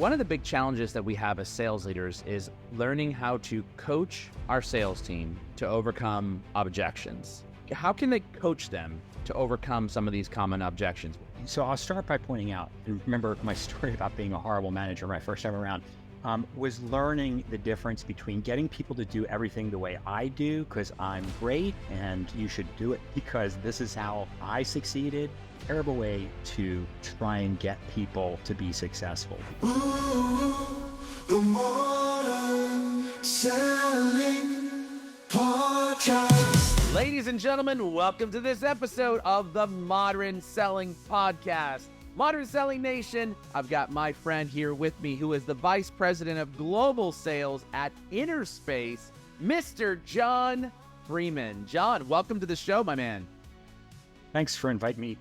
One of the big challenges that we have as sales leaders is learning how to coach our sales team to overcome objections. How can they coach them to overcome some of these common objections? So I'll start by pointing out, remember my story about being a horrible manager my first time around, was learning the difference between getting people to do everything the way I do because I'm great and you should do it because this is how I succeeded. Terrible way to try and get people to be successful. The Modern Selling Podcast. Ladies and gentlemen, welcome to this episode of the Modern Selling Podcast. Modern Selling Nation, I've got my friend here with me who is the Vice President of Global Sales at Interspace, Mr. Jon Freeman. Jon, welcome to the show, my man. Thanks for inviting me.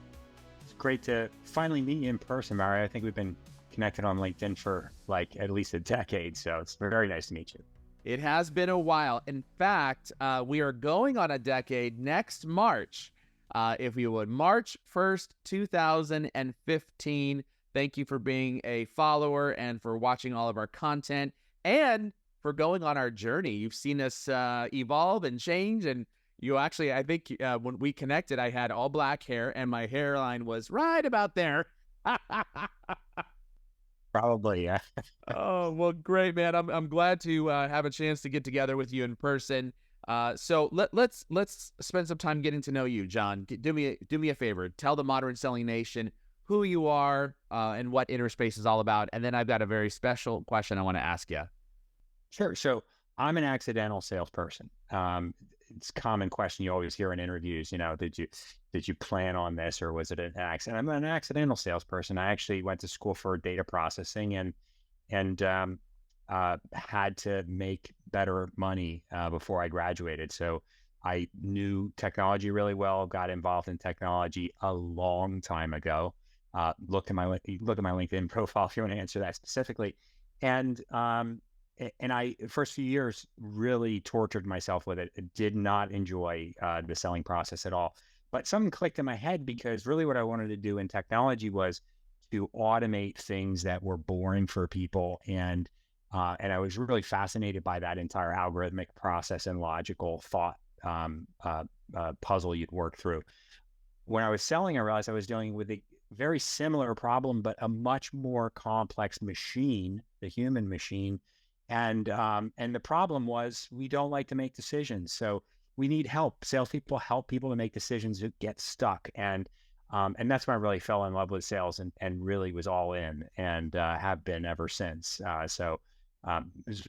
It's great to finally meet you in person, Mario. I think we've been connected on LinkedIn for like at least a decade, so it's very nice to meet you. It has been a while. In fact, we are going on a decade next March. If you would, March 1st, 2015. Thank you for being a follower and for watching all of our content and for going on our journey. You've seen us evolve and change. And you actually, I think when we connected, I had all black hair and my hairline was right about there. Probably, yeah. Oh, well, great, man. I'm glad to have a chance to get together with you in person. So let's spend some time getting to know you, Jon. Do me a favor. Tell the Modern Selling Nation who you are and what Interspace is all about. And then I've got a very special question I want to ask you. Sure. So I'm an accidental salesperson. It's a common question you always hear in interviews. You know, did you plan on this or was it an accident? I'm an accidental salesperson. I actually went to school for data processing and had to make better money before I graduated. So I knew technology really well, got involved in technology a long time ago. Look at my LinkedIn profile if you want to answer that specifically. And I, first few years, really tortured myself with it. I did not enjoy the selling process at all. But something clicked in my head because really what I wanted to do in technology was to automate things that were boring for people. And I was really fascinated by that entire algorithmic process and logical thought puzzle you'd work through. When I was selling, I realized I was dealing with a very similar problem, but a much more complex machine, the human machine. And the problem was we don't like to make decisions. So we need help. Salespeople help people to make decisions who get stuck. And that's when I really fell in love with sales and really was all in and have been ever since. Was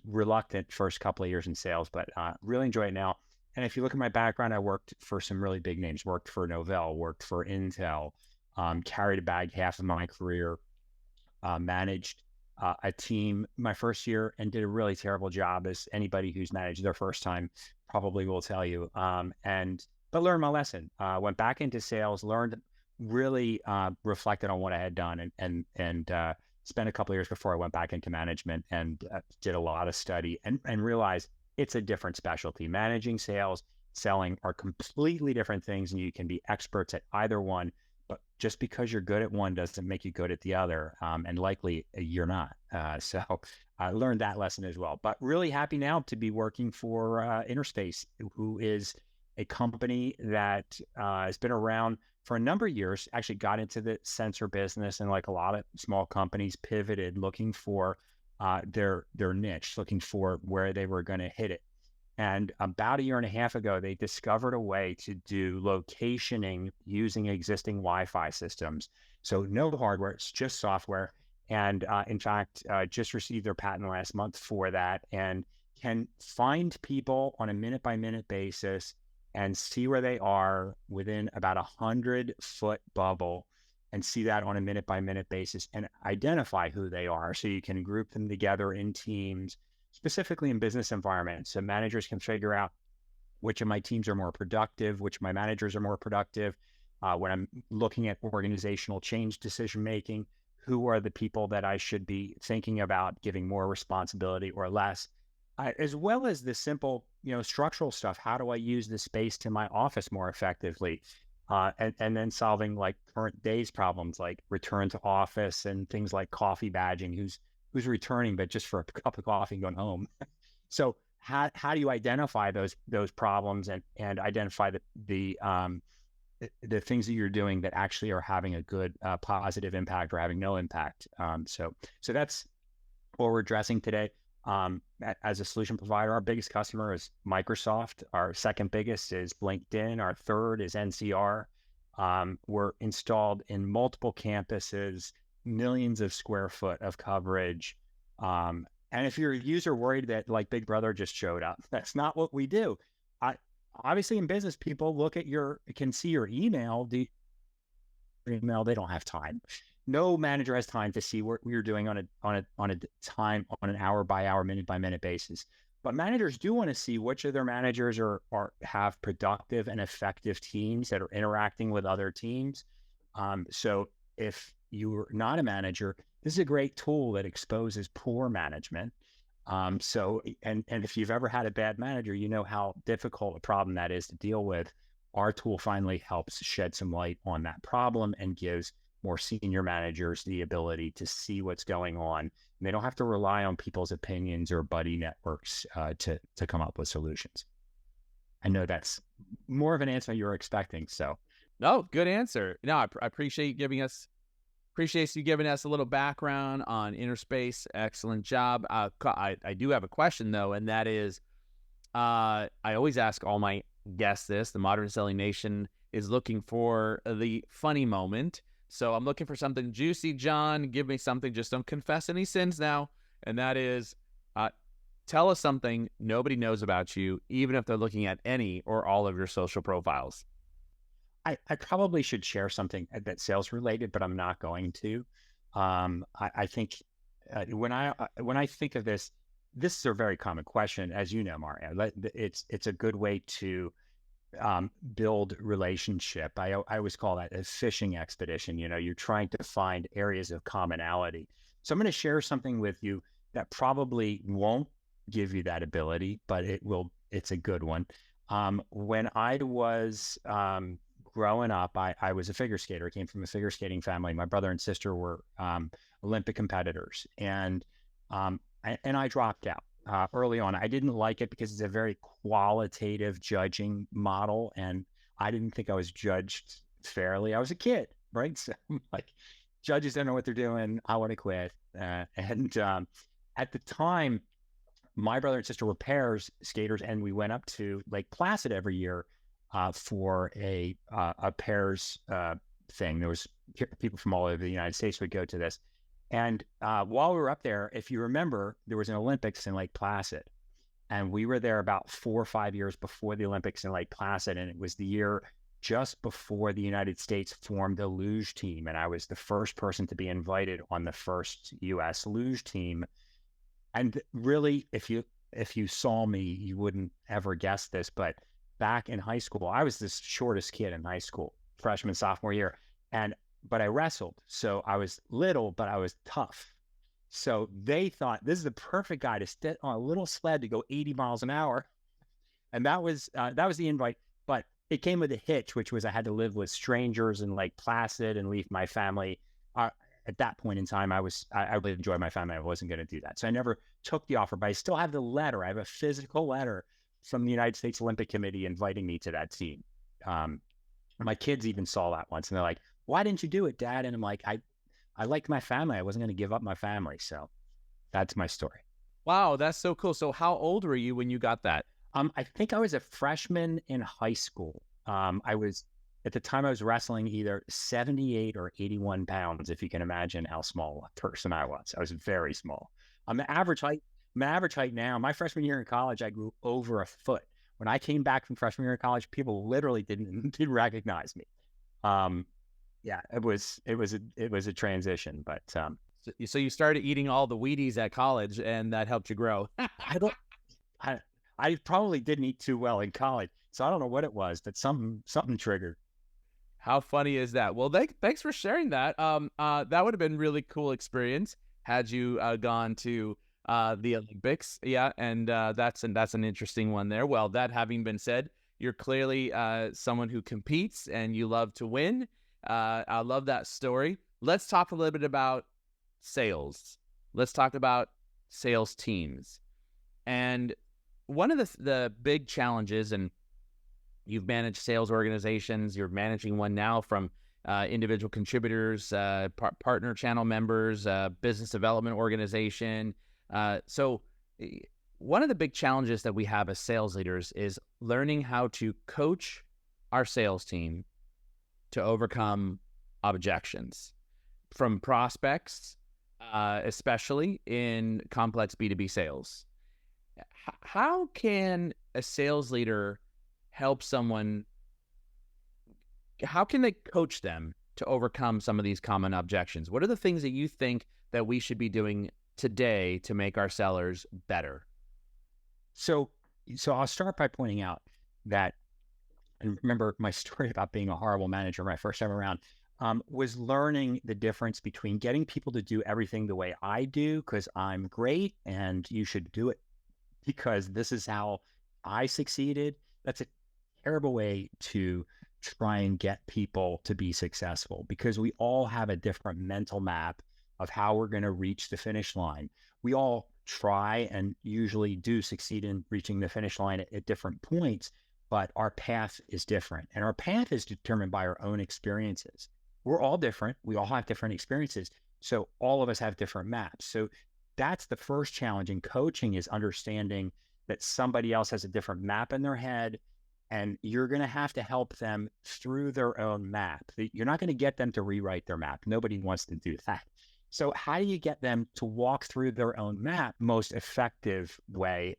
reluctant first couple of years in sales, but really enjoy it now. And if you look at my background, I worked for some really big names, worked for Novell, worked for Intel, carried a bag half of my career, managed a team my first year and did a really terrible job, as anybody who's managed their first time probably will tell you. But learned my lesson, went back into sales, learned, really reflected on what I had done and spent a couple of years before I went back into management and did a lot of study and realized it's a different specialty. Managing sales, selling are completely different things, and you can be experts at either one. But just because you're good at one doesn't make you good at the other, and likely you're not. So I learned that lesson as well. But really happy now to be working for Interspace, who is a company that has been around for a number of years, actually got into the sensor business, and like a lot of small companies pivoted looking for their niche, looking for where they were going to hit it. And about a year and a half ago, they discovered a way to do locationing using existing Wi-Fi systems. So no hardware, it's just software. And in fact, just received their patent last month for that and can find people on a minute-by-minute basis and see where they are within about 100-foot bubble and see that on a minute-by-minute basis and identify who they are. So you can group them together in teams, specifically in business environments. So managers can figure out which of my teams are more productive, which of my managers are more productive. When I'm looking at organizational change decision-making, who are the people that I should be thinking about giving more responsibility or less, as well as the simple, structural stuff. How do I use the space to my office more effectively? And then solving like current day's problems, like return to office and things like coffee badging, who's who's returning, but just for a cup of coffee and going home. So how do you identify those problems and identify the things that you're doing that actually are having a good positive impact or having no impact? So that's what we're addressing today. As a solution provider, our biggest customer is Microsoft. Our second biggest is LinkedIn. Our third is NCR. We're installed in multiple campuses, millions of square foot of coverage. And if you're a user worried that like Big Brother just showed up, that's not what we do. Obviously in business, people can see your email. They don't have time. No manager has time to see what you're doing on an hour by hour, minute by minute basis. But managers do want to see which of their managers have productive and effective teams that are interacting with other teams. So if you're not a manager, this is a great tool that exposes poor management. And if you've ever had a bad manager, you know how difficult a problem that is to deal with. Our tool finally helps shed some light on that problem and gives more senior managers the ability to see what's going on. And they don't have to rely on people's opinions or buddy networks to come up with solutions. I know that's more of an answer you were expecting. So, no, good answer. No, I appreciate you giving us a little background on Interspace. Excellent job. I do have a question though, and that is, I always ask all my guests this. The Modern Selling Nation is looking for the funny moment. So I'm looking for something juicy. Jon, give me something. Just don't confess any sins now. And that is, tell us something nobody knows about you, even if they're looking at any or all of your social profiles. I probably should share something that's sales related, but I'm not going to. I think when I think of this is a very common question, as you know, Mario. It's a good way to build relationship. I always call that a fishing expedition. You're trying to find areas of commonality. So I'm going to share something with you that probably won't give you that ability, but it's a good one. When I was growing up, I was a figure skater. I came from a figure skating family. My brother and sister were Olympic competitors, and I dropped out early on. I didn't like it because it's a very qualitative judging model, and I didn't think I was judged fairly. I was a kid, right? So like, judges don't know what they're doing. I want to quit. At the time, my brother and sister were pairs skaters, and we went up to Lake Placid every year for a pairs thing. There was people from all over the United States would go to this. And while we were up there, if you remember, there was an Olympics in Lake Placid. And we were there about 4 or 5 years before the Olympics in Lake Placid. And it was the year just before the United States formed a luge team. And I was the first person to be invited on the first U.S. luge team. And really, if you saw me, you wouldn't ever guess this, but back in high school, I was the shortest kid in high school, freshman, sophomore year. But I wrestled. So I was little, but I was tough. So they thought this is the perfect guy to sit on a little sled to go 80 miles an hour. And that was the invite. But it came with a hitch, which was I had to live with strangers in Lake Placid and leave my family. At that point in time, I really enjoyed my family. I wasn't going to do that. So I never took the offer, but I still have the letter. I have a physical letter from the United States Olympic Committee inviting me to that team. My kids even saw that once, and they're like, "Why didn't you do it, Dad?" And I'm like, I liked my family. I wasn't going to give up my family. So that's my story. Wow, that's so cool. So how old were you when you got that? I think I was a freshman in high school. At the time I was wrestling either 78 or 81 pounds, if you can imagine how small a person I was. I was very small. I'm the average height now. My freshman year in college, I grew over a foot. When I came back from freshman year in college, people literally didn't recognize me. Yeah, it was a transition, but so you started eating all the Wheaties at college, and that helped you grow. I probably didn't eat too well in college, so I don't know what it was, but something triggered. How funny is that? Well, thanks for sharing that. That would have been a really cool experience had you gone to the Olympics. Yeah, and that's an interesting one there. Well, that having been said, you're clearly someone who competes and you love to win. I love that story. Let's talk a little bit about sales. let's talk about sales teams. And one of the big challenges, and you've managed sales organizations, you're managing one now from individual contributors, partner channel members, business development organization. So one of the big challenges that we have as sales leaders is learning how to coach our sales team to overcome objections from prospects, especially in complex B2B sales. How can a sales leader help someone? How can they coach them to overcome some of these common objections? What are the things that you think that we should be doing today to make our sellers better? So I'll start by pointing out that, and remember my story about being a horrible manager my first time around, was learning the difference between getting people to do everything the way I do because I'm great and you should do it because this is how I succeeded. That's a terrible way to try and get people to be successful because we all have a different mental map of how we're going to reach the finish line. We all try and usually do succeed in reaching the finish line at different points, but our path is different. And our path is determined by our own experiences. We're all different. We all have different experiences. So all of us have different maps. So that's the first challenge in coaching, is understanding that somebody else has a different map in their head, and you're going to have to help them through their own map. You're not going to get them to rewrite their map. Nobody wants to do that. So how do you get them to walk through their own map? Most effective way,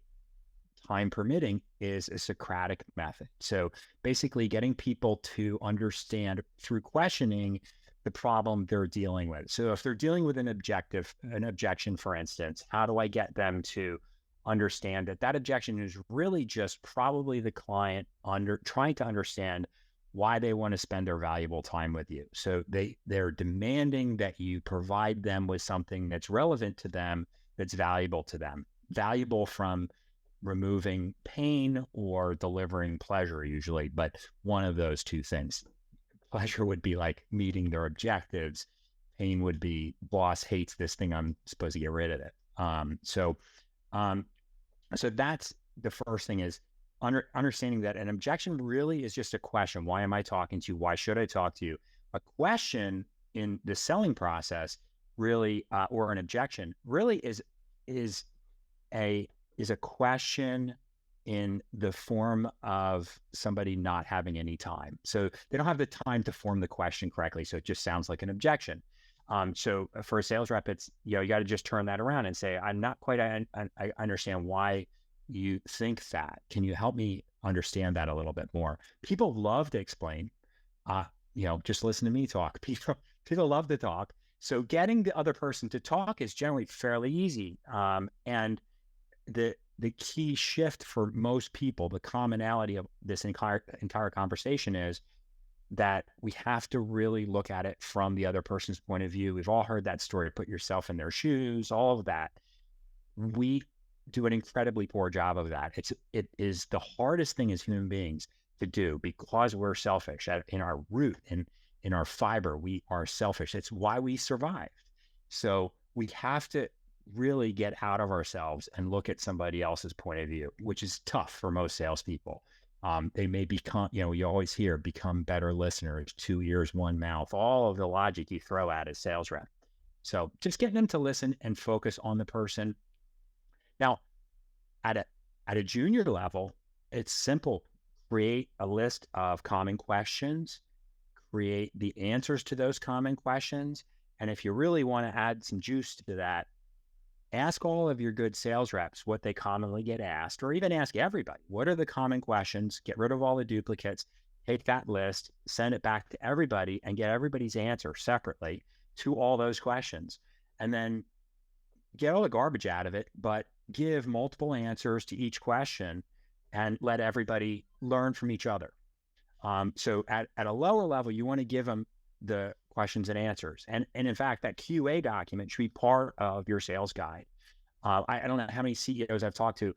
time permitting, is a Socratic method. So basically getting people to understand through questioning the problem they're dealing with. So if they're dealing with an objection, for instance, how do I get them to understand that objection is really just probably the client trying to understand why they want to spend their valuable time with you. So they're demanding that you provide them with something that's relevant to them, that's valuable to them, valuable from removing pain or delivering pleasure usually, but one of those two things. Pleasure would be like meeting their objectives. Pain would be boss hates this thing, I'm supposed to get rid of it. So that's the first thing, is understanding that an objection really is just a question. Why am I talking to you? Why should I talk to you? A question in the selling process really, or an objection really is a question in the form of somebody not having any time. So they don't have the time to form the question correctly. So it just sounds like an objection. So for a sales rep, it's, you got to just turn that around and say, I'm not quite, I understand why you think that. Can you help me understand that a little bit more? People love to explain, just listen to me talk. People love to talk. So getting the other person to talk is generally fairly easy. And the key shift for most people, the commonality of this entire conversation, is that we have to really look at it from the other person's point of view. We've all heard that story, put yourself in their shoes, all of that. We do an incredibly poor job of that. It is the hardest thing as human beings to do because we're selfish in our root and in our fiber. We are selfish. It's why we survived. So we have to really get out of ourselves and look at somebody else's point of view, which is tough for most salespeople. They may become, you always hear, become better listeners, 2 ears, 1 mouth, all of the logic you throw at a sales rep. So just getting them to listen and focus on the person. Now, at a junior level, it's simple. Create a list of common questions, create the answers to those common questions. And if you really want to add some juice to that, ask all of your good sales reps what they commonly get asked, or even ask everybody, what are the common questions? Get rid of all the duplicates, take that list, send it back to everybody, and get everybody's answer separately to all those questions. And then get all the garbage out of it, but give multiple answers to each question and let everybody learn from each other. So at a lower level, you want to give them the questions and answers. And in fact, that QA document should be part of your sales guide. I don't know how many CEOs I've talked to,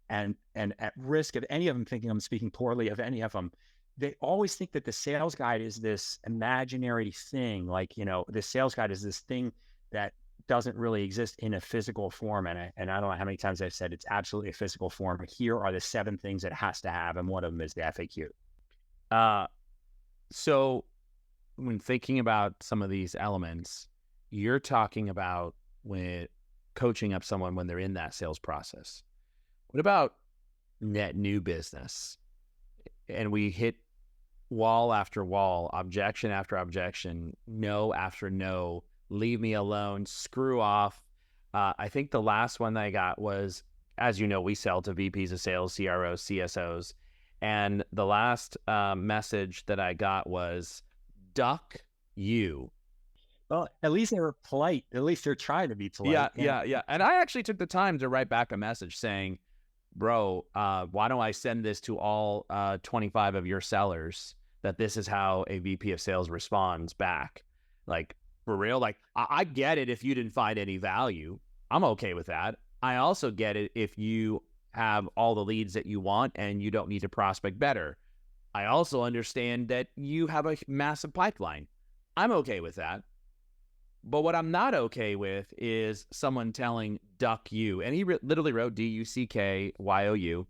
and at risk of any of them thinking I'm speaking poorly of any of them, they always think that the sales guide is this imaginary thing. Like, the sales guide is this thing that doesn't really exist in a physical form. And I don't know how many times I've said it's absolutely a physical form. Here are the 7 things it has to have, and one of them is the FAQ. So when thinking about some of these elements, you're talking about when coaching up someone when they're in that sales process. What about net new business? And we hit wall after wall, objection after objection, no after no, leave me alone, screw off. I think the last one that I got was, as you know, we sell to VPs of sales, CROs, CSOs. And the last message that I got was, duck you. Well, at least they were polite. At least they're trying to be polite. Yeah. And I actually took the time to write back a message saying, bro, why don't I send this to all 25 of your sellers that this is how a VP of sales responds back? Like, for real? Like, I get it if you didn't find any value. I'm okay with that. I also get it if you have all the leads that you want and you don't need to prospect better. I also understand that you have a massive pipeline. I'm okay with that. But what I'm not okay with is someone telling duck you. And he literally wrote DUCKYOU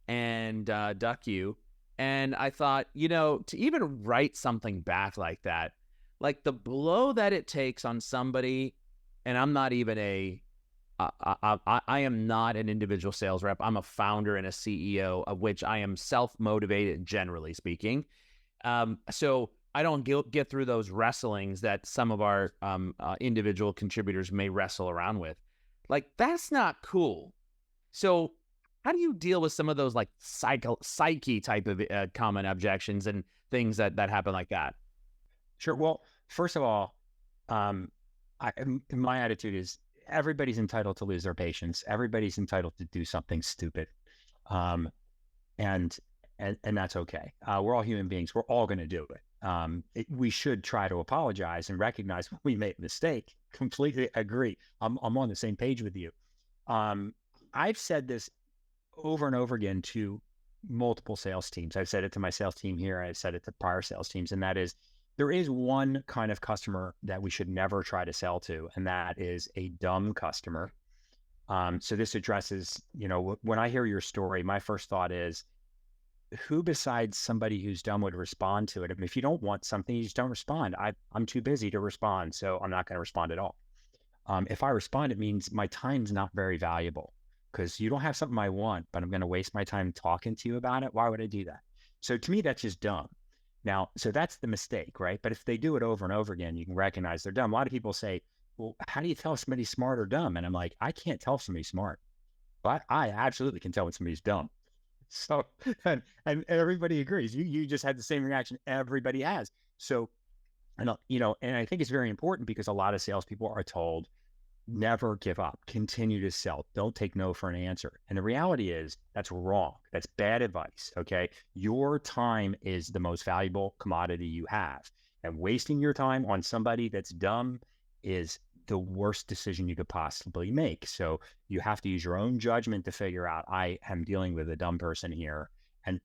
and duck you. And I thought, to even write something back like that, like the blow that it takes on somebody, and I'm not even I am not an individual sales rep. I'm a founder and a CEO, of which I am self-motivated, generally speaking. So I don't get through those wrestlings that some of our individual contributors may wrestle around with. Like, that's not cool. So how do you deal with some of those like psyche type of common objections and things that happen like that? Sure. Well, first of all, my attitude is everybody's entitled to lose their patience. Everybody's entitled to do something stupid. And that's okay. We're all human beings. We're all going to do it. We should try to apologize and recognize when we made a mistake. Completely agree. I'm on the same page with you. I've said this over and over again to multiple sales teams. I've said it to my sales team here. I've said it to prior sales teams. And that is, there is one kind of customer that we should never try to sell to, and that is a dumb customer. So this addresses, when I hear your story, my first thought is, who besides somebody who's dumb would respond to it? I mean, if you don't want something, you just don't respond. I'm too busy to respond, so I'm not going to respond at all. If I respond, it means my time's not very valuable because you don't have something I want, but I'm going to waste my time talking to you about it. Why would I do that? So to me, that's just dumb. Now, so that's the mistake, right? But if they do it over and over again, you can recognize they're dumb. A lot of people say, well, how do you tell if somebody's smart or dumb? And I'm like, I can't tell if somebody's smart, but I absolutely can tell when somebody's dumb. So, and everybody agrees. You just had the same reaction everybody has. So, and I think it's very important because a lot of salespeople are told, never give up, continue to sell, don't take no for an answer. And the reality is that's wrong. That's bad advice. Okay. Your time is the most valuable commodity you have. And wasting your time on somebody that's dumb is the worst decision you could possibly make. So you have to use your own judgment to figure out, I am dealing with a dumb person here, and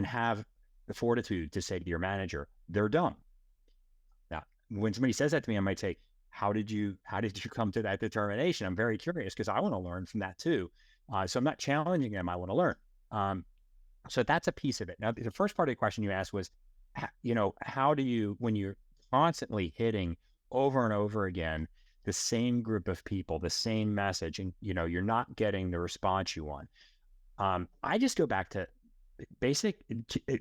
have the fortitude to say to your manager, they're dumb. Now, when somebody says that to me, I might say, how did you come to that determination? I'm very curious because I want to learn from that too. So I'm not challenging them. I want to learn. So that's a piece of it. Now, the first part of the question you asked was, how do you, when you're constantly hitting over and over again the same group of people, the same message, and you're not getting the response you want. I just go back to basic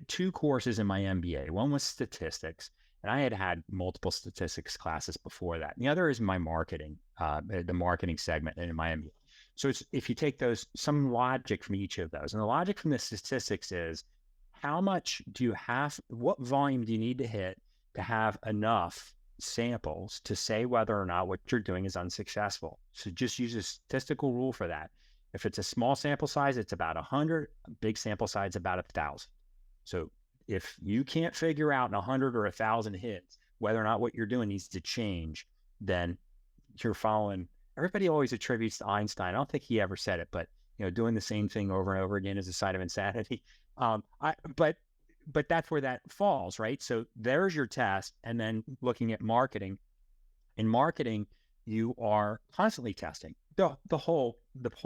2 courses in my MBA. One was statistics, and I had multiple statistics classes before that. And the other is my marketing, the marketing segment in my MBA. So if you take some logic from each of those, and the logic from the statistics is, how much do you have, what volume do you need to hit to have enough samples to say whether or not what you're doing is unsuccessful? So just use a statistical rule for that. If it's a small sample size, it's about 100. A big sample size, about 1,000. So if you can't figure out in 100 or 1,000 hits whether or not what you're doing needs to change, then you're following. Everybody always attributes to Einstein. I don't think he ever said it, but doing the same thing over and over again is a sign of insanity. But that's where that falls, right? So there's your test. And then looking at marketing, In marketing, you are constantly testing. The whole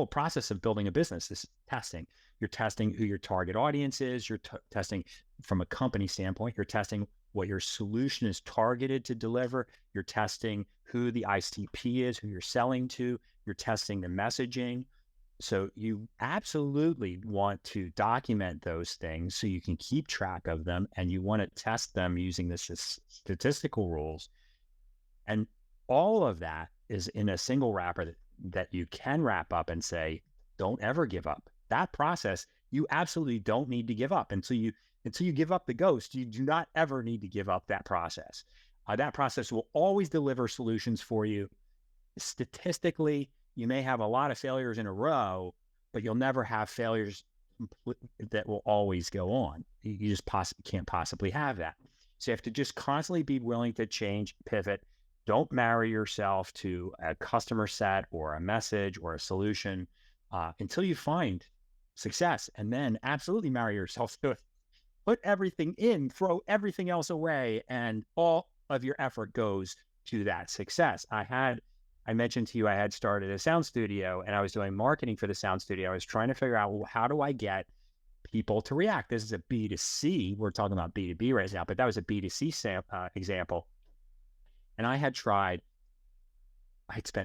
process of building a business is testing. You're testing who your target audience is. You're testing from a company standpoint. You're testing what your solution is targeted to deliver. You're testing who the ICP is, who you're selling to. You're testing the messaging. So you absolutely want to document those things so you can keep track of them, and you want to test them using the statistical rules. And all of that is in a single wrapper that you can wrap up and say, don't ever give up. That process, you absolutely don't need to give up until you give up the ghost. You do not ever need to give up that process. That process will always deliver solutions for you. Statistically, you may have a lot of failures in a row, but you'll never have failures that will always go on. You just can't possibly have that. So you have to just constantly be willing to change, pivot. Don't marry yourself to a customer set or a message or a solution until you find success, and then absolutely marry yourself to it. Put everything in, throw everything else away, and all of your effort goes to that success. I mentioned to you, I had started a sound studio, and I was doing marketing for the sound studio. I was trying to figure out, well, how do I get people to react? This is a B2C. We're talking about B2B right now, but that was a B2C example. And I had spent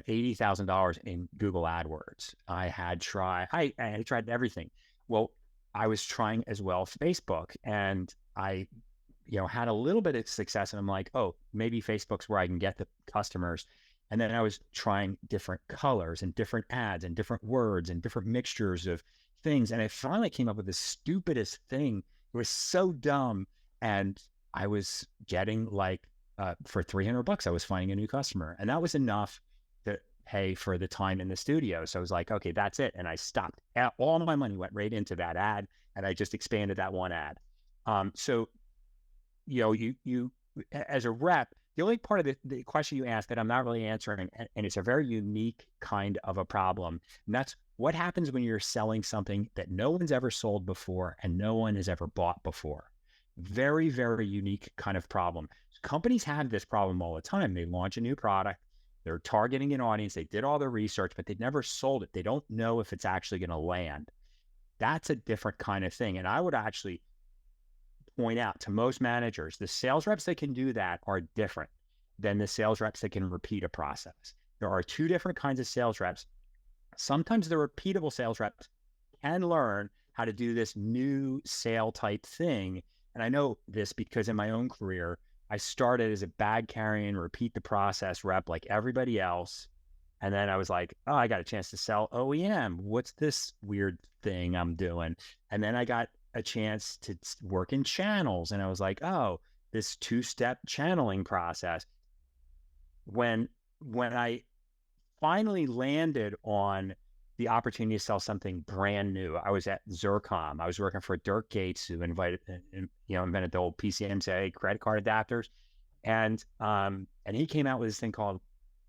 $80,000 in Google AdWords. I had tried everything. Well, I was trying as well Facebook, and I, had a little bit of success, and I'm like, oh, maybe Facebook's where I can get the customers. And then I was trying different colors and different ads and different words and different mixtures of things. And I finally came up with the stupidest thing. It was so dumb. And I was getting for $300, I was finding a new customer. And that was enough to pay for the time in the studio. So I was like, okay, that's it. And I stopped. All my money went right into that ad. And I just expanded that one ad. You as a rep, the only part of the question you asked that I'm not really answering, and it's a very unique kind of a problem, and that's what happens when you're selling something that no one's ever sold before and no one has ever bought before. Very, very unique kind of problem. Companies have this problem all the time. They launch a new product, they're targeting an audience, they did all their research, but they never sold it. They don't know if it's actually going to land. That's a different kind of thing. And I would actually point out to most managers, the sales reps that can do that are different than the sales reps that can repeat a process. There are two different kinds of sales reps. Sometimes the repeatable sales reps can learn how to do this new sale type thing. And I know this because in my own career, I started as a bag carrying, repeat the process rep like everybody else. And then I was like, oh, I got a chance to sell OEM. What's this weird thing I'm doing? And then I got a chance to work in channels. And I was like, oh, this two-step channeling process. When I finally landed on the opportunity to sell something brand new, I was at Zercom. I was working for Dirk Gates, who invented the old PCMCA credit card adapters. And he came out with this thing called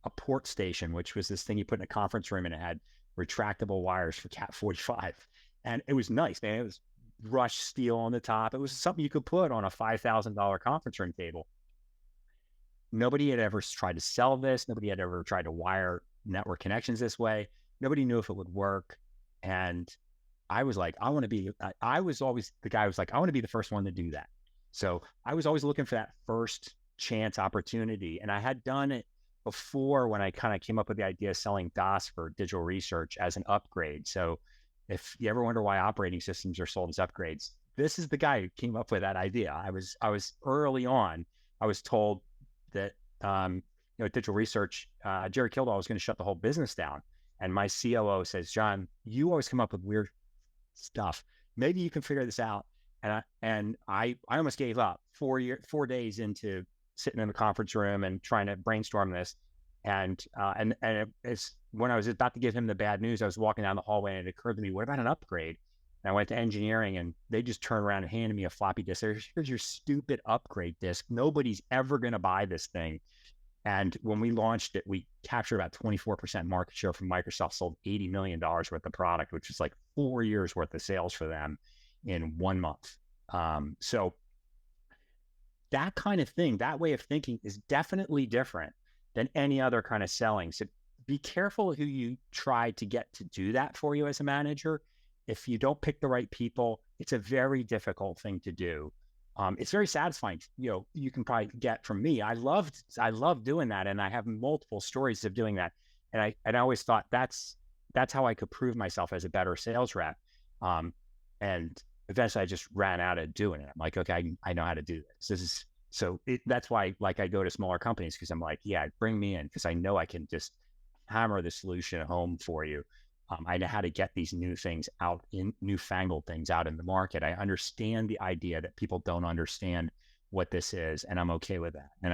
a port station, which was this thing you put in a conference room, and it had retractable wires for Cat 45. And it was nice, man. It was brushed steel on the top. It was something you could put on a $5,000 conference room table. Nobody had ever tried to sell this. Nobody had ever tried to wire network connections this way. Nobody knew if it would work. And I was like, I was always the guy who was like, I want to be the first one to do that. So I was always looking for that first chance opportunity. And I had done it before when I kind of came up with the idea of selling DOS for digital research as an upgrade. So if you ever wonder why operating systems are sold as upgrades, this is the guy who came up with that idea. I was early on, I was told that, digital research, Jerry Kildall was going to shut the whole business down. And my COO says, John, you always come up with weird stuff. Maybe you can figure this out. And I almost gave up 4 days into sitting in the conference room and trying to brainstorm this. And it's when I was about to give him the bad news, I was walking down the hallway and it occurred to me, what about an upgrade? And I went to engineering and they just turned around and handed me a floppy disk. Here's your stupid upgrade disk. Nobody's ever going to buy this thing. And when we launched it, we captured about 24% market share from Microsoft, sold $80 million worth of product, which is like 4 years worth of sales for them in 1 month. So that kind of thing, that way of thinking is definitely different than any other kind of selling. So be careful who you try to get to do that for you as a manager. If you don't pick the right people, it's a very difficult thing to do. It's very satisfying. You can probably get from me. I love doing that, and I have multiple stories of doing that. And I always thought that's how I could prove myself as a better sales rep. And eventually, I just ran out of doing it. I'm like, okay, I know how to do this. That's why, like, I go to smaller companies, because I'm like, yeah, bring me in, because I know I can just hammer the solution home for you. I know how to get these newfangled things out in the market. I understand the idea that people don't understand what this is, and I'm okay with that. And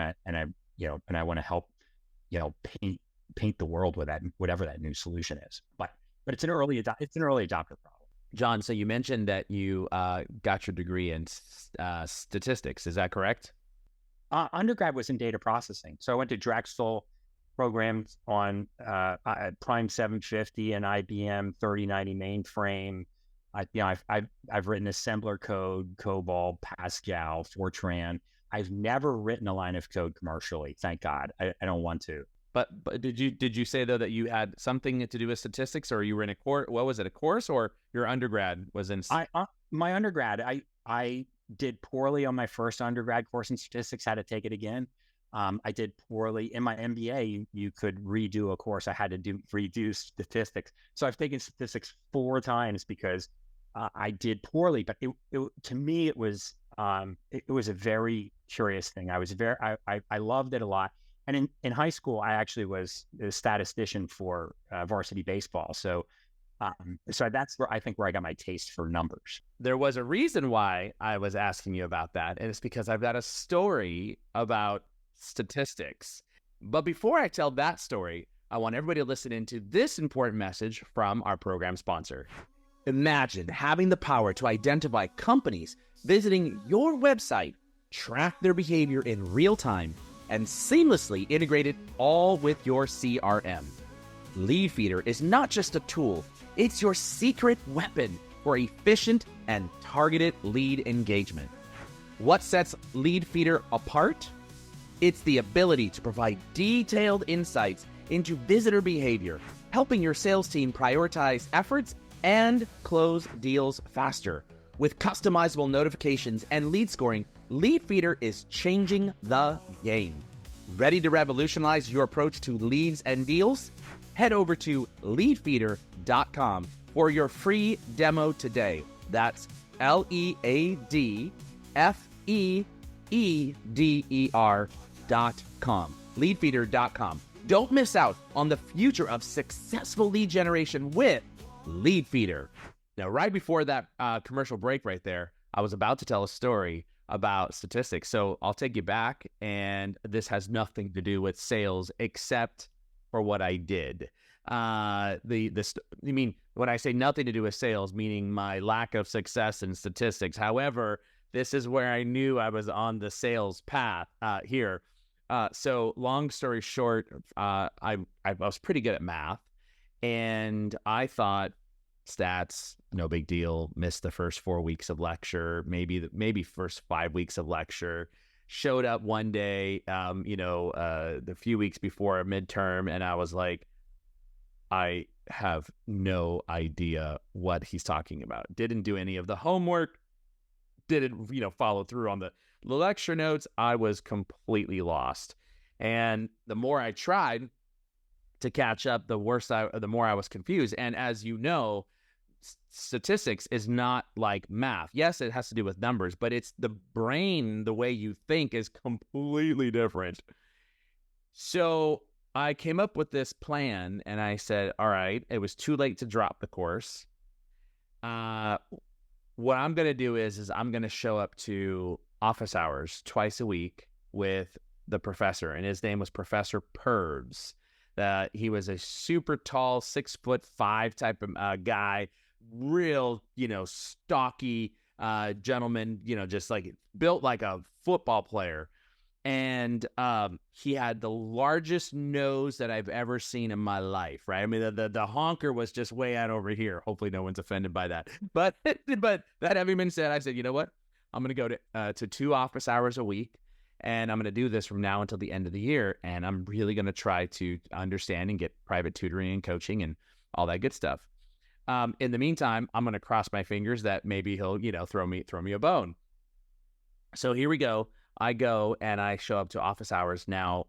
I want to help, paint the world with that, whatever that new solution is. But it's an early adopter problem. Jon, so you mentioned that you got your degree in statistics. Is that correct? Undergrad was in data processing. So I went to Drexel, programs on Prime 750 and IBM 3090 mainframe. I've written assembler code, COBOL, Pascal, Fortran. I've never written a line of code commercially. Thank God. I don't want to. But did you say though that you had something to do with statistics, or you were in a course? What was it? A course, or your undergrad was in? My undergrad, I did poorly on my first undergrad course in statistics. Had to take it again. I did poorly in my MBA. You could redo a course. I had to redo statistics. So I've taken statistics 4 times because I did poorly. But to me, it was a very curious thing. I loved it a lot. And in high school, I actually was a statistician for varsity baseball. So that's where I got my taste for numbers. There was a reason why I was asking you about that, and it's because I've got a story about statistics. But before I tell that story, I want everybody to listen into this important message from our program sponsor. Imagine having the power to identify companies visiting your website, track their behavior in real time, and seamlessly integrate it all with your CRM. Leadfeeder is not just a tool, it's your secret weapon for efficient and targeted lead engagement. What sets Leadfeeder apart? It's the ability to provide detailed insights into visitor behavior, helping your sales team prioritize efforts and close deals faster. With customizable notifications and lead scoring, Leadfeeder is changing the game. Ready to revolutionize your approach to leads and deals? Head over to leadfeeder.com for your free demo today. That's LEADFEEDER.com. Leadfeeder.com. Don't miss out on the future of successful lead generation with Leadfeeder. Now, right before that commercial break right there, I was about to tell a story about statistics. So I'll take you back, and this has nothing to do with sales except for what I did. When I say nothing to do with sales, meaning my lack of success in statistics. However, this is where I knew I was on the sales path here. So long story short, I was pretty good at math, and I thought stats, no big deal. Missed the first 4 weeks of lecture, maybe first 5 weeks of lecture. Showed up one day, the few weeks before a midterm, and I was like, I have no idea what he's talking about. Didn't do any of the homework. Didn't, follow through on the lecture notes. I was completely lost. And the more I tried to catch up, the more I was confused. And as you know, statistics is not like math. Yes, it has to do with numbers, but it's the brain, the way you think is completely different. So I came up with this plan, and I said, all right, it was too late to drop the course. What I'm going to do is I'm going to show up to office hours twice a week with the professor, and his name was Professor Purves. He was a super tall, 6'5" type of guy, real, stocky gentleman, just like built like a football player. And he had the largest nose that I've ever seen in my life, right? I mean, the honker was just way out over here. Hopefully no one's offended by that. But that having been said, I said, you know what? I'm going to go to 2 office hours a week, and I'm going to do this from now until the end of the year. And I'm really going to try to understand and get private tutoring and coaching and all that good stuff. In the meantime, I'm going to cross my fingers that maybe he'll, throw me a bone. So here we go. I go and I show up to office hours now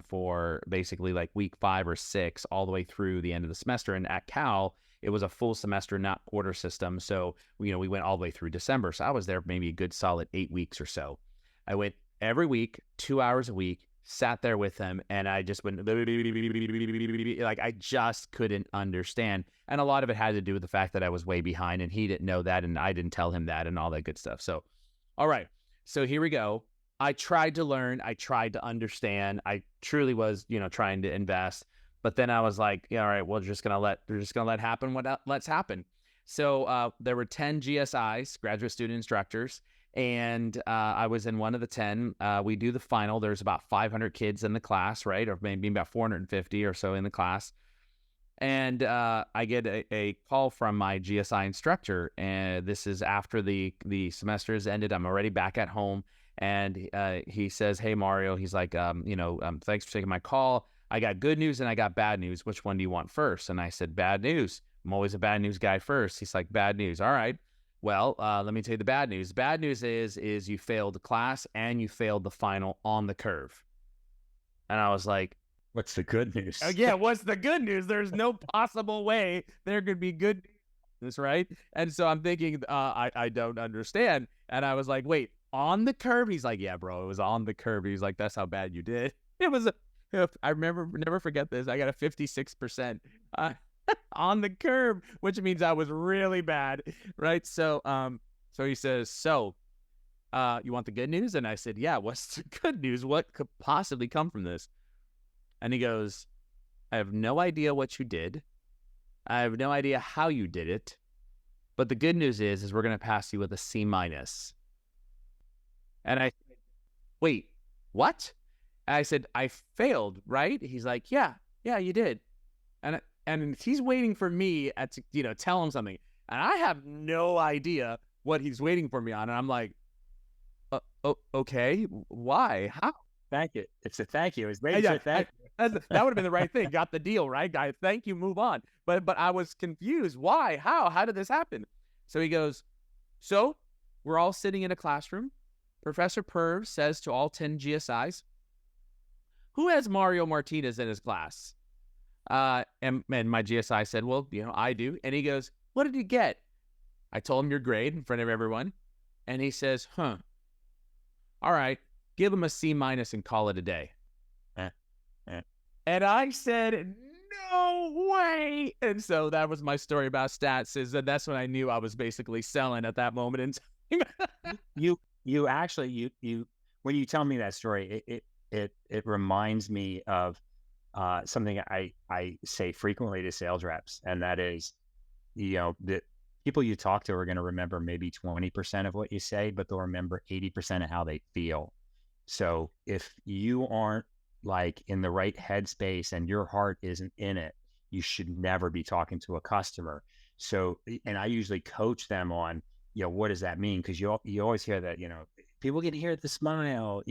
for basically like week 5 or 6 all the way through the end of the semester. And at Cal, it was a full semester, not quarter system. So, we went all the way through December. So I was there maybe a good solid 8 weeks or so. I went every week, 2 hours a week, sat there with him, and I just went like I just couldn't understand. And a lot of it had to do with the fact that I was way behind and he didn't know that and I didn't tell him that and all that good stuff. So, all right. So here we go. I tried to learn. I tried to understand. I truly was, trying to invest. But then I was like, yeah, all right, we're just gonna let happen what let's happen. So there were 10 GSIs, graduate student instructors, and I was in one of the 10. We do the final. There's about 500 kids in the class, right, or maybe about 450 or so in the class. And I get a call from my GSI instructor, and this is after the semester has ended. I'm already back at home, and he says, "Hey Mario," he's like, "Thanks for taking my call. I got good news and I got bad news. Which one do you want first?" And I said, "Bad news. I'm always a bad news guy first." He's like, "Bad news. All right. Well, let me tell you the bad news. Bad news is you failed the class and you failed the final on the curve." And I was like, what's the good news? yeah, what's the good news? There's no possible way there could be good news, right? And so I'm thinking, I don't understand. And I was like, wait, on the curve? He's like, yeah, bro, it was on the curve. He's like, that's how bad you did. It was, I remember, never forget this. I got a 56% on the curve, which means I was really bad, right? So, so he says, so, you want the good news? And I said, yeah, what's the good news? What could possibly come from this? And he goes, I have no idea what you did. I have no idea how you did it. But the good news is we're going to pass you with a C-. And I, wait, what? And I said, I failed, right? He's like, yeah, you did. And he's waiting for me to, tell him something. And I have no idea what he's waiting for me on. And I'm like, okay, why? How? Thank you. It's a thank you. It's waiting for thank you. That would have been the right thing. Got the deal, right, guy? Thank you. Move on. But I was confused. Why? How? How did this happen? So he goes, so we're all sitting in a classroom. Professor Perv says to all 10 GSIs, who has Mario Martinez in his class? And my GSI said, well, I do. And he goes, what did you get? I told him your grade in front of everyone. And he says, all right, give him a C- and call it a day. And I said, no way. And so that was my story about stats, is that that's when I knew I was basically selling at that moment in time. You actually, when you tell me that story, it reminds me of something I say frequently to sales reps. And that is, the people you talk to are going to remember maybe 20% of what you say, but they'll remember 80% of how they feel. So if you aren't like in the right headspace and your heart isn't in it, you should never be talking to a customer. So, and I usually coach them on, what does that mean? Because you always hear that, people can hear the smile,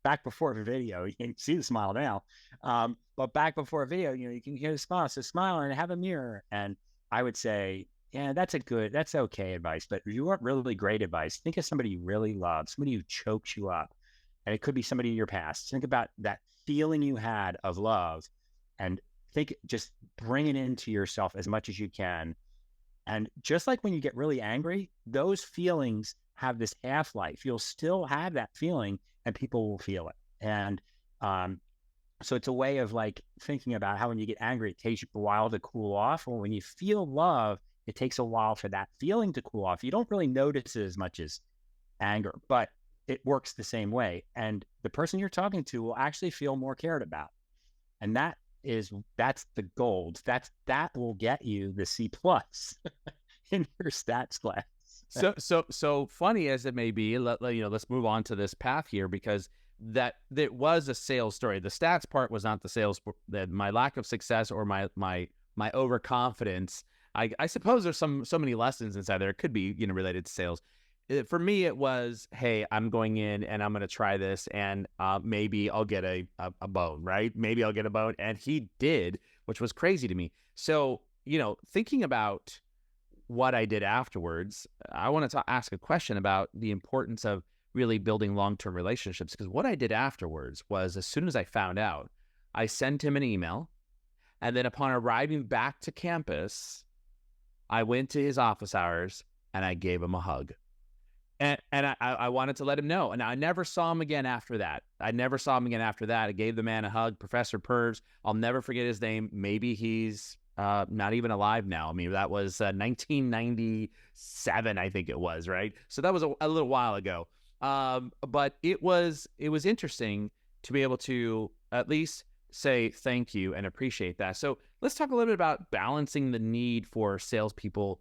back before the video, you can see the smile now. But back before a video, you can hear the smile. So smile and have a mirror. And I would say, yeah, that's okay advice. But if you want really great advice, think of somebody you really love, somebody who chokes you up. And it could be somebody in your past. Think about that feeling you had of love and just bring it into yourself as much as you can. And just like when you get really angry, those feelings have this half-life. You'll still have that feeling and people will feel it. And so it's a way of like thinking about how when you get angry, it takes you a while to cool off. Or when you feel love, it takes a while for that feeling to cool off. You don't really notice it as much as anger, but it works the same way. And the person you're talking to will actually feel more cared about. And that's the gold. That will get you the C+ in your stats class. So funny as it may be, let's move on to this path here, because that was a sales story. The stats part was not the sales. That my lack of success or my overconfidence. I suppose there's so many lessons inside there. It could be related to sales. For me, it was, hey, I'm going in and I'm going to try this, and maybe I'll get a bone, right? Maybe I'll get a bone. And he did, which was crazy to me. So, thinking about what I did afterwards, I want to ask a question about the importance of really building long-term relationships. Because what I did afterwards was, as soon as I found out, I sent him an email. And then upon arriving back to campus, I went to his office hours and I gave him a hug. And I wanted to let him know. And I never saw him again after that. I gave the man a hug, Professor Purves. I'll never forget his name. Maybe he's not even alive now. I mean, that was 1997, I think it was, right? So that was a little while ago. But it was interesting to be able to at least say thank you and appreciate that. So let's talk a little bit about balancing the need for salespeople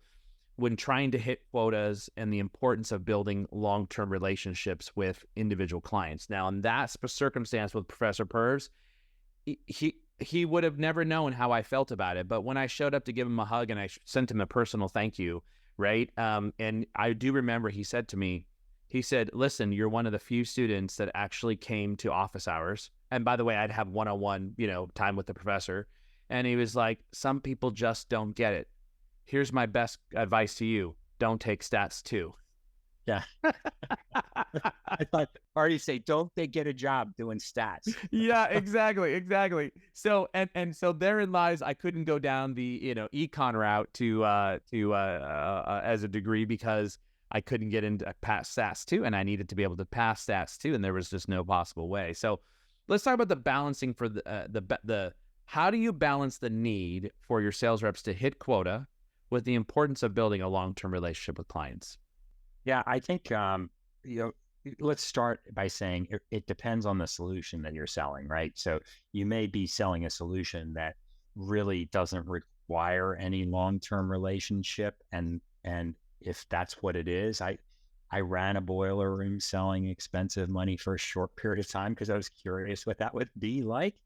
when trying to hit quotas and the importance of building long-term relationships with individual clients. Now, in that circumstance with Professor Purves, he would have never known how I felt about it. But when I showed up to give him a hug and I sent him a personal thank you, right? And I do remember he said to me, he said, listen, you're one of the few students that actually came to office hours. And by the way, I'd have one-on-one, time with the professor. And he was like, some people just don't get it. Here's my best advice to you. Don't take stats 2. Yeah. I thought already say, don't they get a job doing stats? Yeah, exactly. So and so therein lies, I couldn't go down the econ route to as a degree because I couldn't get into past stats 2, and I needed to be able to pass stats 2, and there was just no possible way. So let's talk about the balancing for the how do you balance the need for your sales reps to hit quota with the importance of building a long-term relationship with clients? Yeah, I think, let's start by saying it depends on the solution that you're selling, right? So you may be selling a solution that really doesn't require any long-term relationship. And if that's what it is, I ran a boiler room selling expensive money for a short period of time because I was curious what that would be like.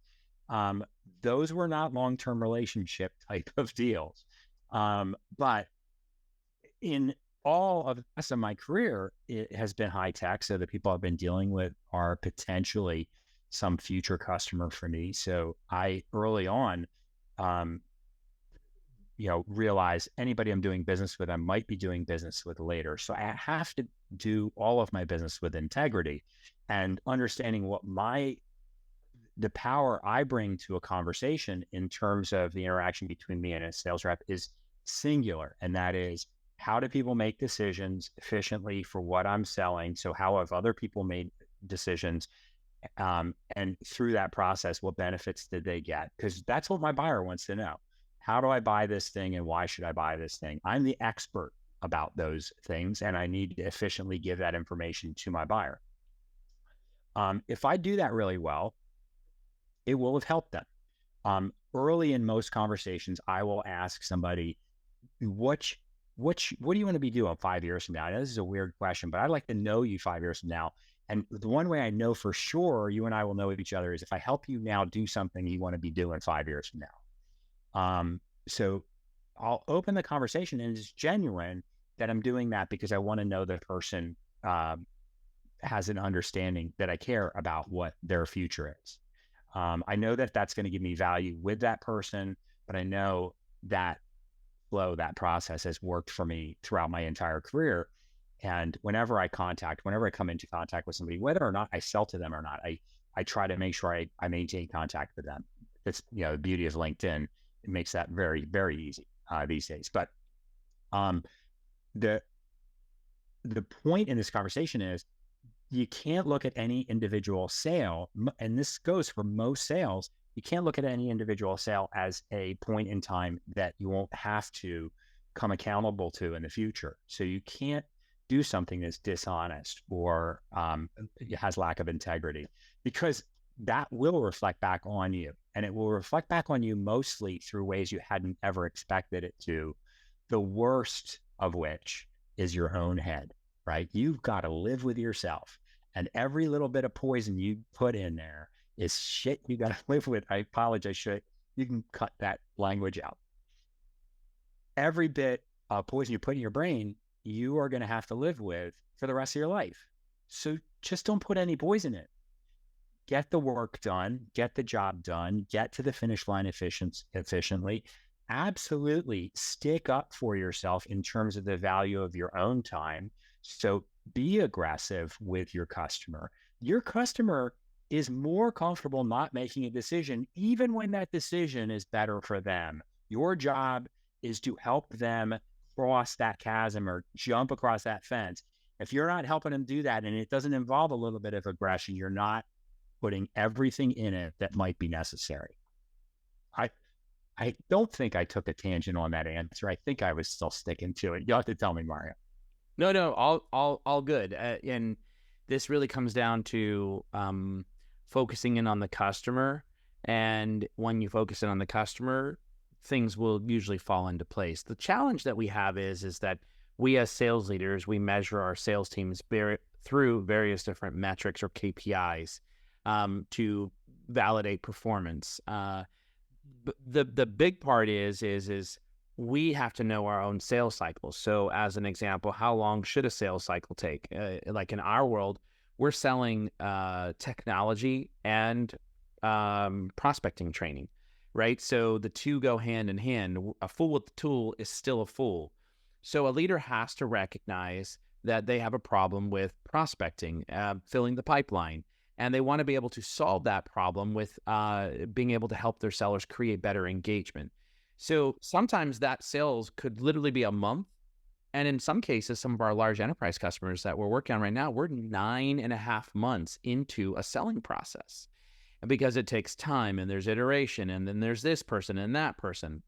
Those were not long-term relationship type of deals. But in all of the rest of my career, it has been high tech. So the people I've been dealing with are potentially some future customer for me. So I early on, realize anybody I'm doing business with, I might be doing business with later. So I have to do all of my business with integrity and understanding what the power I bring to a conversation in terms of the interaction between me and a sales rep is singular. And that is, how do people make decisions efficiently for what I'm selling? So how have other people made decisions? And through that process, what benefits did they get? Because that's what my buyer wants to know. How do I buy this thing and why should I buy this thing? I'm the expert about those things, and I need to efficiently give that information to my buyer. If I do that really well, it will have helped them. Early in most conversations, I will ask somebody, what do you want to be doing 5 years from now? I know this is a weird question, but I'd like to know you 5 years from now. And the one way I know for sure you and I will know each other is if I help you now do something you want to be doing 5 years from now. So I'll open the conversation, and it's genuine that I'm doing that because I want to know the person has an understanding that I care about what their future is. I know that that's going to give me value with that person, but I know that that process has worked for me throughout my entire career. And whenever I come into contact with somebody, whether or not I sell to them or not, I try to make sure I maintain contact with them. That's, the beauty of LinkedIn. It makes that very, very easy these days. But the point in this conversation is you can't look at any individual sale, and this goes for most sales. You can't look at any individual sale as a point in time that you won't have to come accountable to in the future. So you can't do something that's dishonest or has lack of integrity, because that will reflect back on you, and it will reflect back on you mostly through ways you hadn't ever expected it to, the worst of which is your own head, right? You've got to live with yourself, and every little bit of poison you put in there is shit you got to live with. I apologize. You can cut that language out. Every bit of poison you put in your brain you are going to have to live with for the rest of your life. So just don't put any poison in it. Get the work done, get the job done, get to the finish line efficiently. Absolutely stick up for yourself in terms of the value of your own time. So be aggressive with your customer. Your customer is more comfortable not making a decision, even when that decision is better for them. Your job is to help them cross that chasm or jump across that fence. If you're not helping them do that and it doesn't involve a little bit of aggression, you're not putting everything in it that might be necessary. I don't think I took a tangent on that answer. I think I was still sticking to it. You'll have to tell me, Mario. No, all good. And this really comes down to focusing in on the customer. And when you focus in on the customer, things will usually fall into place. The challenge that we have is that we as sales leaders, we measure our sales teams through various different metrics or KPIs to validate performance. The big part is we have to know our own sales cycles. So as an example, how long should a sales cycle take? Like in our world, we're selling technology and prospecting training, right? So the two go hand in hand. A fool with the tool is still a fool. So a leader has to recognize that they have a problem with prospecting, filling the pipeline. And they want to be able to solve that problem with being able to help their sellers create better engagement. So sometimes that sales could literally be a month. And in some cases, some of our large enterprise customers that we're working on right now, we're 9.5 months into a selling process. And because it takes time and there's iteration and then there's this person and that person.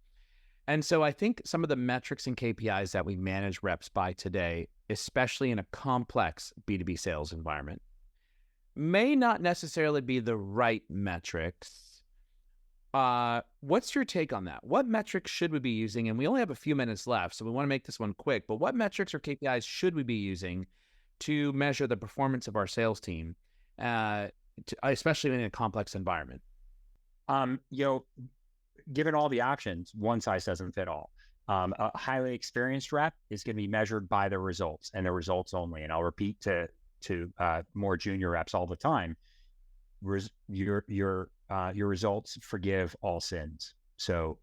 And so I think some of the metrics and KPIs that we manage reps by today, especially in a complex B2B sales environment, may not necessarily be the right metrics. What's your take on that? What metrics should we be using? And we only have a few minutes left, so we want to make this one quick. But what metrics or KPIs should we be using to measure the performance of our sales team, especially in a complex environment? Given all the options, one size doesn't fit all. A highly experienced rep is going to be measured by the results and the results only. And I'll repeat to more junior reps all the time, your results forgive all sins. So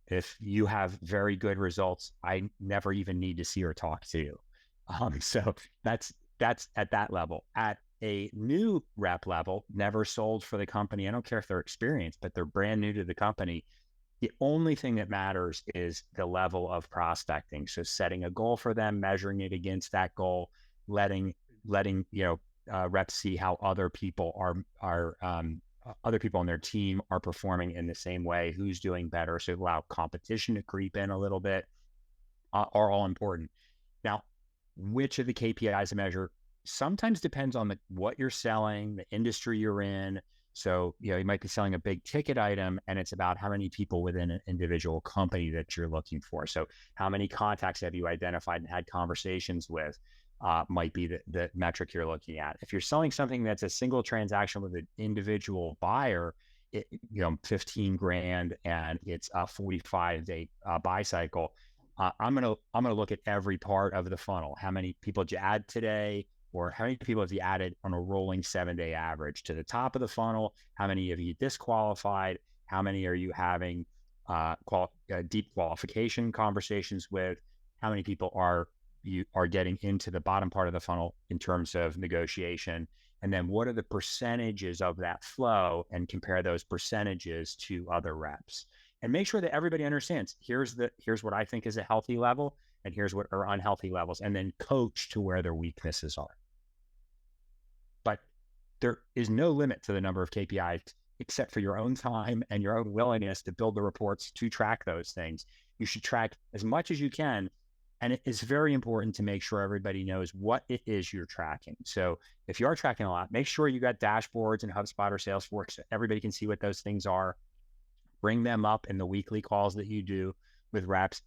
if you have very good results, I never even need to see or talk to you. So that's at that level. At a new rep level, never sold for the company, I don't care if they're experienced, but they're brand new to the company. The only thing that matters is the level of prospecting. So setting a goal for them, measuring it against that goal, letting reps see how other people other people on their team are performing in the same way, who's doing better. So allow competition to creep in a little bit, are all important. Now, which of the KPIs to measure sometimes depends on what you're selling, the industry you're in. So, you might be selling a big ticket item and it's about how many people within an individual company that you're looking for. So how many contacts have you identified and had conversations with? Might be the metric you're looking at. If you're selling something that's a single transaction with an individual buyer, 15 grand and it's a 45-day buy cycle, I'm gonna look at every part of the funnel. How many people did you add today, or how many people have you added on a rolling 7-day average to the top of the funnel? How many have you disqualified? How many are you having deep qualification conversations with? How many people are getting into the bottom part of the funnel in terms of negotiation? And then what are the percentages of that flow, and compare those percentages to other reps, and make sure that everybody understands here's what I think is a healthy level and here's what are unhealthy levels, and then coach to where their weaknesses are. But there is no limit to the number of KPIs except for your own time and your own willingness to build the reports to track those things. You should track as much as you can. And it is very important to make sure everybody knows what it is you're tracking. So if you are tracking a lot, make sure you got dashboards in HubSpot or Salesforce so everybody can see what those things are. Bring them up in the weekly calls that you do with reps.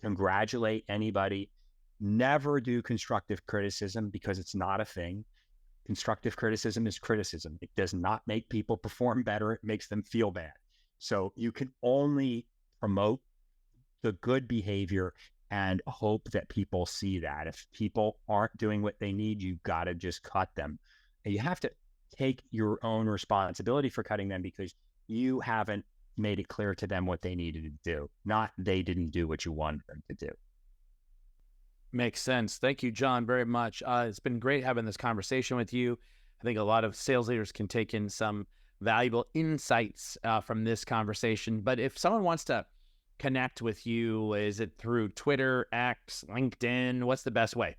Congratulate anybody. Never do constructive criticism, because it's not a thing. Constructive criticism is criticism. It does not make people perform better. It makes them feel bad. So you can only promote the good behavior and hope that people see that. If people aren't doing what they need, you got to just cut them. And you have to take your own responsibility for cutting them because you haven't made it clear to them what they needed to do, not they didn't do what you wanted them to do. Makes sense. Thank you, Jon, very much. It's been great having this conversation with you. I think a lot of sales leaders can take in some valuable insights from this conversation. But if someone wants to connect with you, is it through Twitter, X, LinkedIn? What's the best way?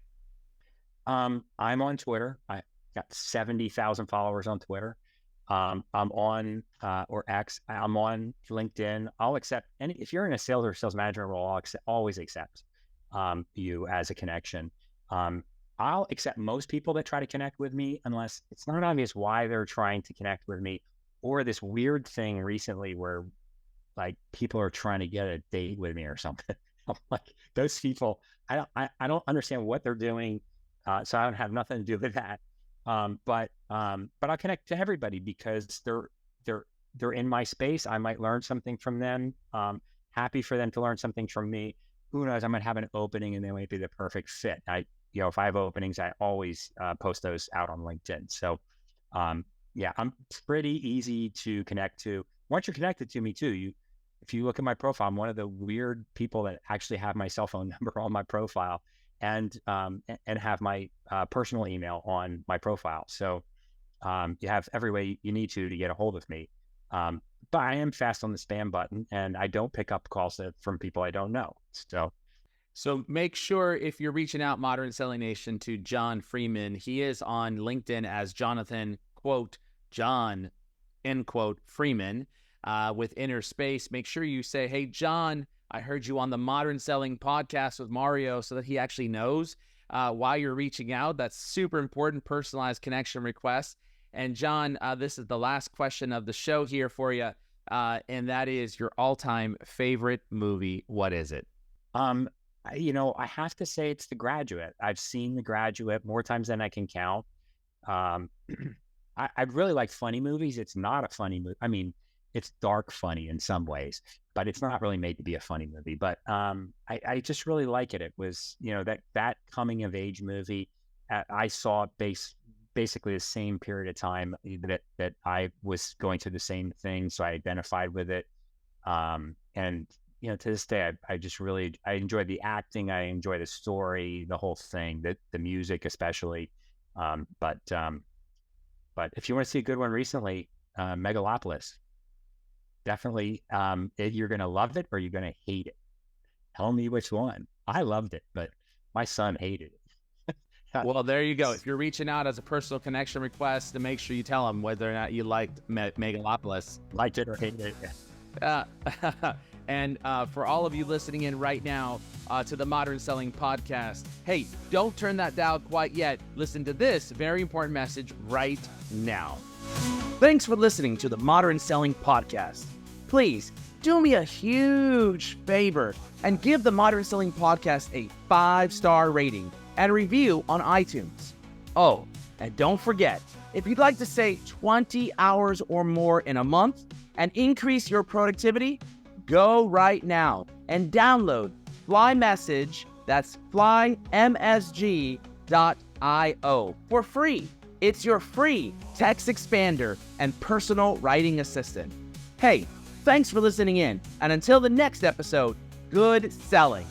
I'm on Twitter. I got 70,000 followers on Twitter. I'm on or X. I'm on LinkedIn. I'll accept any. If you're in a sales or sales management role, I'll always accept you as a connection. I'll accept most people that try to connect with me unless it's not obvious why they're trying to connect with me, or this weird thing recently where like people are trying to get a date with me or something. I'm like, those people, I don't understand what they're doing. So I don't have nothing to do with that. But I'll connect to everybody because they're in my space. I might learn something from them. Happy for them to learn something from me. Who knows? I might have an opening and they might be the perfect fit. If I have openings, I always post those out on LinkedIn. So, yeah, I'm pretty easy to connect to. Once you're connected to me too, if you look at my profile, I'm one of the weird people that actually have my cell phone number on my profile and have my personal email on my profile. So you have every way you need to get a hold of me. But I am fast on the spam button, and I don't pick up calls from people I don't know. So make sure if you're reaching out, Modern Selling Nation, to Jon Freeman, he is on LinkedIn as Jonathan, quote, Jon, end quote, Freeman, with inner space. Make sure you say, hey, Jon, I heard you on the Modern Selling podcast with Mario, so that he actually knows why you're reaching out. That's super important, personalized connection request. And Jon, this is the last question of the show here for you, and that is your all-time favorite movie. What is it? I have to say it's The Graduate. I've seen The Graduate more times than I can count. I really like funny movies. It's not a funny movie. I mean, it's dark funny in some ways, but it's not really made to be a funny movie. But I just really like it. It was, that coming of age movie. I saw basically the same period of time that I was going through the same thing. So I identified with it. And to this day, I enjoy the acting. I enjoy the story, the whole thing, the music, especially. But if you want to see a good one recently, Megalopolis, definitely, you're going to love it or you're going to hate it. Tell me which one. I loved it, but my son hated it. Well, there you go. If you're reaching out as a personal connection request, to make sure you tell them whether or not you liked Megalopolis. Liked it or hated it. And for all of you listening in right now to the Modern Selling Podcast, hey, don't turn that dial quite yet. Listen to this very important message right now. Thanks for listening to the Modern Selling Podcast. Please do me a huge favor and give the Modern Selling Podcast a 5-star rating and review on iTunes. Oh, and don't forget, if you'd like to save 20 hours or more in a month and increase your productivity, go right now and download Fly Message, that's flymsg.io, for free. It's your free text expander and personal writing assistant. Hey, thanks for listening in, and until the next episode, good selling.